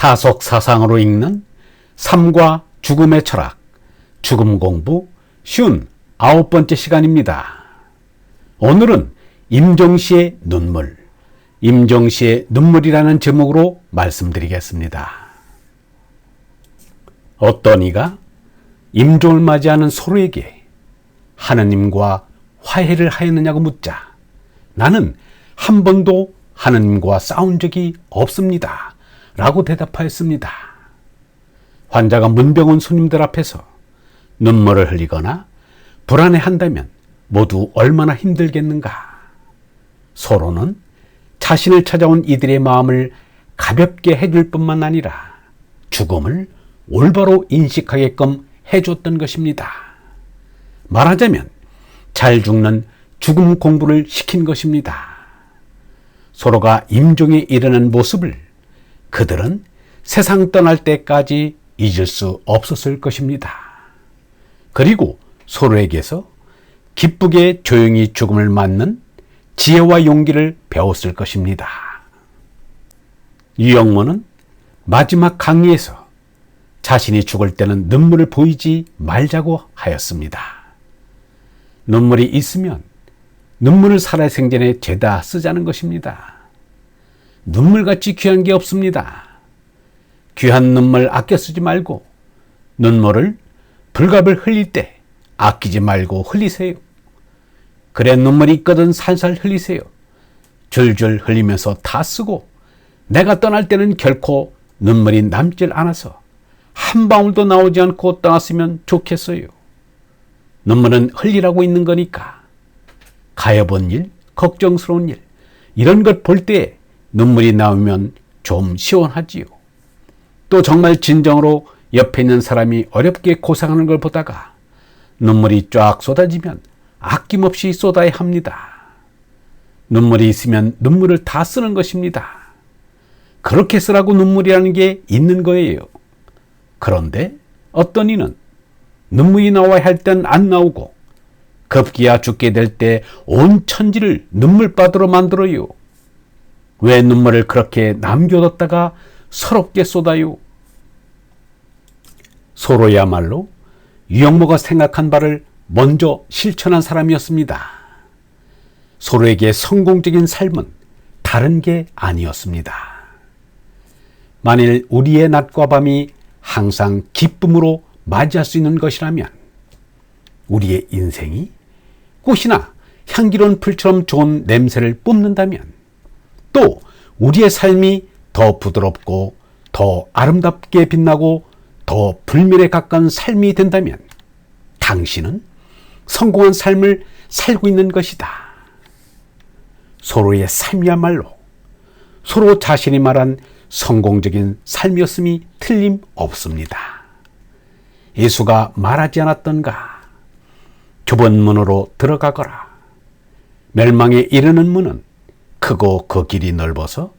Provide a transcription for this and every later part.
타석 사상으로 읽는 삶과 죽음의 철학, 죽음 공부 쉬운 9번째 시간입니다. 오늘은 임종시의 눈물, 임종시의 눈물이라는 제목으로 말씀드리겠습니다. 어떤 이가 임종을 맞이하는 소로에게 하느님과 화해를 하였느냐고 묻자 나는 한 번도 하느님과 싸운 적이 없습니다 라고 대답하였습니다. 환자가 문병 온 손님들 앞에서 눈물을 흘리거나 불안해한다면 모두 얼마나 힘들겠는가. 소로는 자신을 찾아온 이들의 마음을 가볍게 해줄 뿐만 아니라 죽음을 올바로 인식하게끔 해줬던 것입니다. 말하자면 잘 죽는 죽음 공부를 시킨 것입니다. 소로가 임종에 이르는 모습을 그들은 세상 떠날 때까지 잊을 수 없었을 것입니다. 그리고 소로에게서 기쁘게 조용히 죽음을 맞는 지혜와 용기를 배웠을 것입니다. 유영모는 마지막 강의에서 자신이 죽을 때는 눈물을 보이지 말자고 하였습니다. 눈물이 있으면 눈물을 살아생전에 죄다 쓰자는 것입니다. 눈물같이 귀한 게 없습니다. 귀한 눈물 아껴 쓰지 말고 눈물을 불갑을 흘릴 때 아끼지 말고 흘리세요. 그래 눈물이 있거든 살살 흘리세요. 줄줄 흘리면서 다 쓰고 내가 떠날 때는 결코 눈물이 남질 않아서 한 방울도 나오지 않고 떠났으면 좋겠어요. 눈물은 흘리라고 있는 거니까 가여본 일, 걱정스러운 일 이런 것 볼 때 눈물이 나오면 좀 시원하지요. 또 정말 진정으로 옆에 있는 사람이 어렵게 고생하는 걸 보다가 눈물이 쫙 쏟아지면 아낌없이 쏟아야 합니다. 눈물이 있으면 눈물을 다 쓰는 것입니다. 그렇게 쓰라고 눈물이라는 게 있는 거예요. 그런데 어떤 이는 눈물이 나와야 할 땐 안 나오고 급기야 죽게 될 때 온 천지를 눈물바다로 만들어요. 왜 눈물을 그렇게 남겨뒀다가 서럽게 쏟아요? 소로야말로 유영모가 생각한 바를 먼저 실천한 사람이었습니다. 소로에게 성공적인 삶은 다른 게 아니었습니다. 만일 우리의 낮과 밤이 항상 기쁨으로 맞이할 수 있는 것이라면 우리의 인생이 꽃이나 향기로운 풀처럼 좋은 냄새를 뿜는다면 또 우리의 삶이 더 부드럽고 더 아름답게 빛나고 더 불멸에 가까운 삶이 된다면 당신은 성공한 삶을 살고 있는 것이다. 소로의 삶이야말로 소로 자신이 말한 성공적인 삶이었음이 틀림없습니다. 예수가 말하지 않았던가? 좁은 문으로 들어가거라. 멸망에 이르는 문은 크고 그 길이 넓어서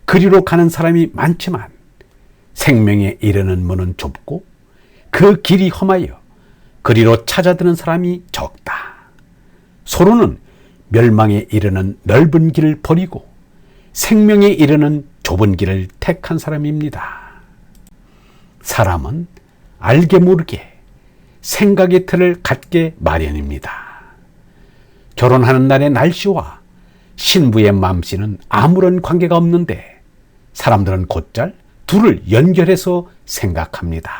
그리로 가는 사람이 많지만 생명에 이르는 문은 좁고 그 길이 험하여 그리로 찾아드는 사람이 적다. 소로는 멸망에 이르는 넓은 길을 버리고 생명에 이르는 좁은 길을 택한 사람입니다. 사람은 알게 모르게 생각의 틀을 갖게 마련입니다. 결혼하는 날의 날씨와 신부의 맘씨는 아무런 관계가 없는데 사람들은 곧잘 둘을 연결해서 생각합니다.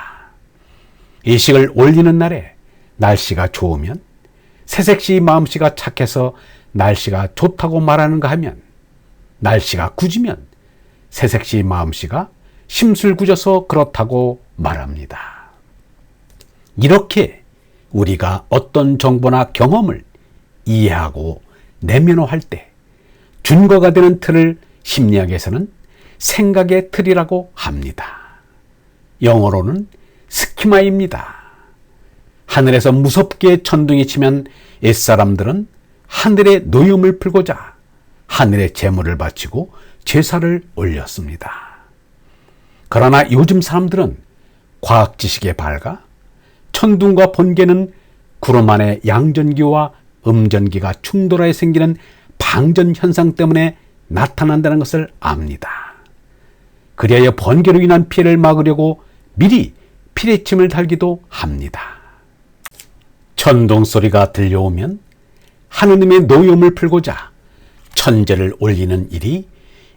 이식을 올리는 날에 날씨가 좋으면 새색시 마음씨가 착해서 날씨가 좋다고 말하는가 하면 날씨가 굳으면 새색시 마음씨가 심술궂어서 그렇다고 말합니다. 이렇게 우리가 어떤 정보나 경험을 이해하고 내면화할 때 준거가 되는 틀을 심리학에서는 생각의 틀이라고 합니다. 영어로는 스키마입니다. 하늘에서 무섭게 천둥이 치면 옛사람들은 하늘의 노염을 풀고자 하늘에 제물을 바치고 제사를 올렸습니다. 그러나 요즘 사람들은 과학 지식에 밝아 천둥과 번개는 구름 안에 양전기와 음전기가 충돌하여 생기는 방전 현상 때문에 나타난다는 것을 압니다. 그리하여 번개로 인한 피해를 막으려고 미리 피뢰침을 달기도 합니다. 천둥 소리가 들려오면 하느님의 노여움을 풀고자 천재를 올리는 일이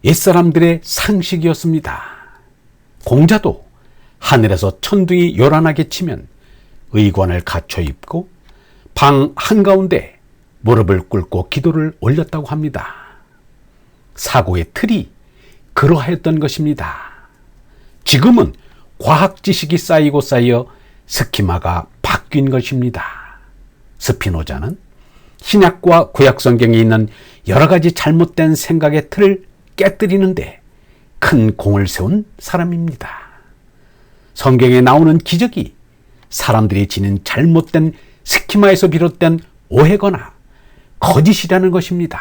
옛사람들의 상식이었습니다. 공자도 하늘에서 천둥이 요란하게 치면 의관을 갖춰 입고 방 한가운데 무릎을 꿇고 기도를 올렸다고 합니다. 사고의 틀이 그러하였던 것입니다. 지금은 과학 지식이 쌓이고 쌓여 스키마가 바뀐 것입니다. 스피노자는 신약과 구약 성경에 있는 여러 가지 잘못된 생각의 틀을 깨뜨리는데 큰 공을 세운 사람입니다. 성경에 나오는 기적이 사람들이 지닌 잘못된 스키마에서 비롯된 오해거나 거짓이라는 것입니다.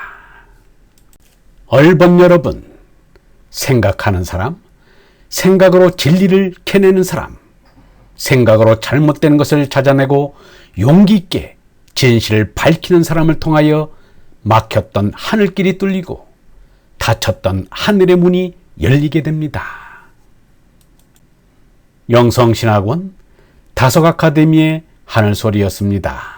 얼번 여러분, 생각하는 사람, 생각으로 진리를 캐내는 사람, 생각으로 잘못된 것을 찾아내고 용기 있게 진실을 밝히는 사람을 통하여 막혔던 하늘길이 뚫리고 닫혔던 하늘의 문이 열리게 됩니다. 영성신학원 다석아카데미의 하늘소리였습니다.